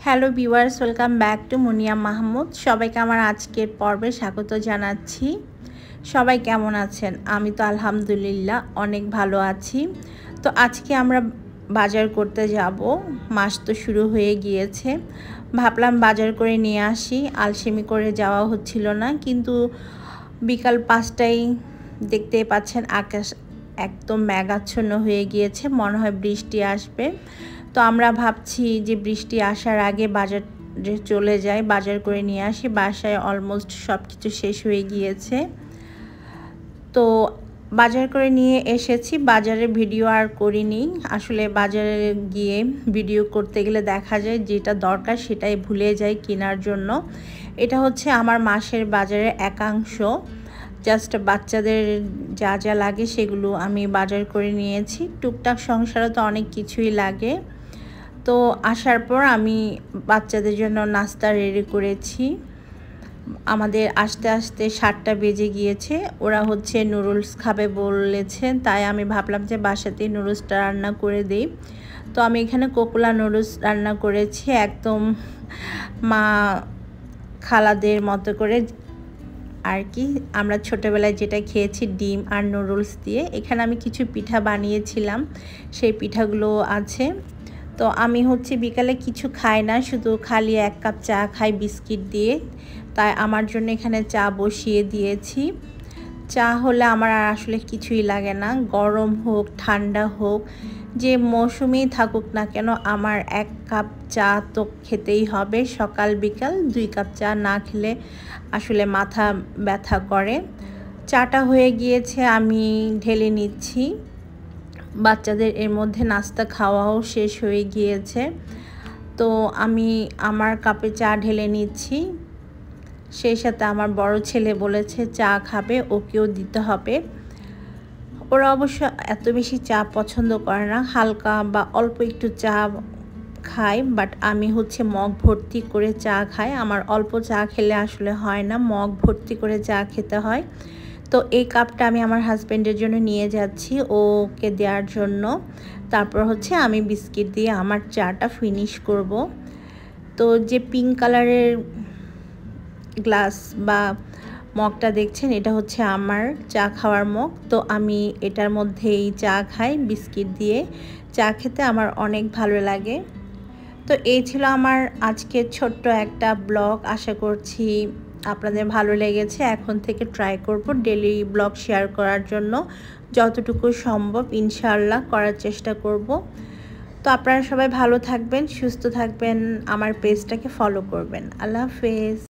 Hello viewers, welcome back to Munia Mahmud. সবাইকে আমার আজকের পর্বে স্বাগত জানাচ্ছি। সবাই কেমন আছেন? আমি তো আলহামদুলিল্লাহ অনেক ভালো আছি। তো আজকে আমরা বাজার করতে যাব। মাস তো শুরু হয়ে গিয়েছে, ভাবলাম বাজার করে নিয়ে আসি। আলসেমি করে যাওয়া হচ্ছিল না, কিন্তু বিকাল 5টায় দেখতেই পাচ্ছেন আকাশ একদম মেঘাচ্ছন্ন হয়ে গিয়েছে, মনে হয় বৃষ্টি আসবে। তো আমরা ভাবছি যে বৃষ্টি আসার আগে বাজারে চলে যাই, বাজার করে নিয়ে আসি। বাসায় অলমোস্ট সব কিছু শেষ হয়ে গিয়েছে। তো বাজার করে নিয়ে এসেছি, বাজারে ভিডিও আর করিনি। আসলে বাজারে গিয়ে ভিডিও করতে গেলে দেখা যায় যেটা দরকার সেটাই ভুলে যাই কেনার জন্য। এটা হচ্ছে আমার মাসের বাজারের একাংশ। জাস্ট বাচ্চাদের যা যা লাগে সেগুলো আমি বাজার করে নিয়েছি। টুকটাক সংসারে তো অনেক কিছুই লাগে। তো আসার পর আমি বাচ্চাদের জন্য নাস্তা রেডি করেছি। আমাদের আস্তে আস্তে 7টা বেজে গিয়েছে। ওরা হচ্ছে নুডলস খাবে বলেছে, তাই আমি ভাবলাম যে বাসাতেই নুডলসটা রান্না করে দিই। তো আমি এখানে কোকুলা নুডলস রান্না করেছি, একদম মা খালাদের মতো করে আর কি। আমরা ছোটোবেলায় যেটা খেয়েছি ডিম আর নুডলস দিয়ে। এখানে আমি কিছু পিঠা বানিয়েছিলাম, সেই পিঠাগুলো আছে। তো আমি হচ্ছে বিকালে কিছু খাই না, শুধু খালি 1 কাপ চা খাই বিস্কিট দিয়ে। তাই আমার জন্য এখানে চা বসিয়ে দিয়েছি। চা হলে আমার আর আসলে কিছুই লাগে না, গরম হোক ঠান্ডা হোক, যে মৌসুমেই থাকুক না কেন আমার 1 কাপ চা তো খেতেই হবে। সকাল বিকাল 2 কাপ চা না খেলে আসলে মাথা ব্যথা করে। চাটা হয়ে গিয়েছে, আমি ঢেলে নিচ্ছি। বাচ্চাদের এর মধ্যে নাস্তা খাওয়াও শেষ হয়ে গিয়েছে। তো আমি আমার কাপে চা ঢেলে নিচ্ছি। সেই সাথে আমার বড় ছেলে বলেছে চা খাবে, ওকেও দিতে হবে। ওরা অবশ্য এত বেশি চা পছন্দ করে না, হালকা বা অল্প একটু চা খায়। বাট আমি হচ্ছে মগ ভর্তি করে চা খাই। আমার অল্প চা খেলে আসলে হয় না, মগ ভর্তি করে চা খেতে হয়। তো এই কাপটা আমি আমার হাজব্যান্ডের জন্য নিয়ে যাচ্ছি, ওকে দেওয়ার জন্য। তারপর হচ্ছে আমি বিস্কিট দিয়ে আমার চাটা ফিনিশ করব। তো যে পিঙ্ক কালারের গ্লাস বা মগটা দেখছেন, এটা হচ্ছে আমার চা খাওয়ার মগ। তো আমি এটার মধ্যেই চা খাই বিস্কিট দিয়ে। চা খেতে আমার অনেক ভালো লাগে। তো এই ছিল আমার আজকের ছোট্ট একটা ব্লগ। আশা করছি আপনাদের ভালো লেগেছে। এখন থেকে ট্রাই করব ডেইলি ব্লগ শেয়ার করার জন্য, যতটুকু সম্ভব ইনশাআল্লাহ করার চেষ্টা করব। তো আপনারা সবাই ভালো থাকবেন, সুস্থ থাকবেন, আমার পেজটাকে ফলো করবেন। আল্লাহ হাফেজ।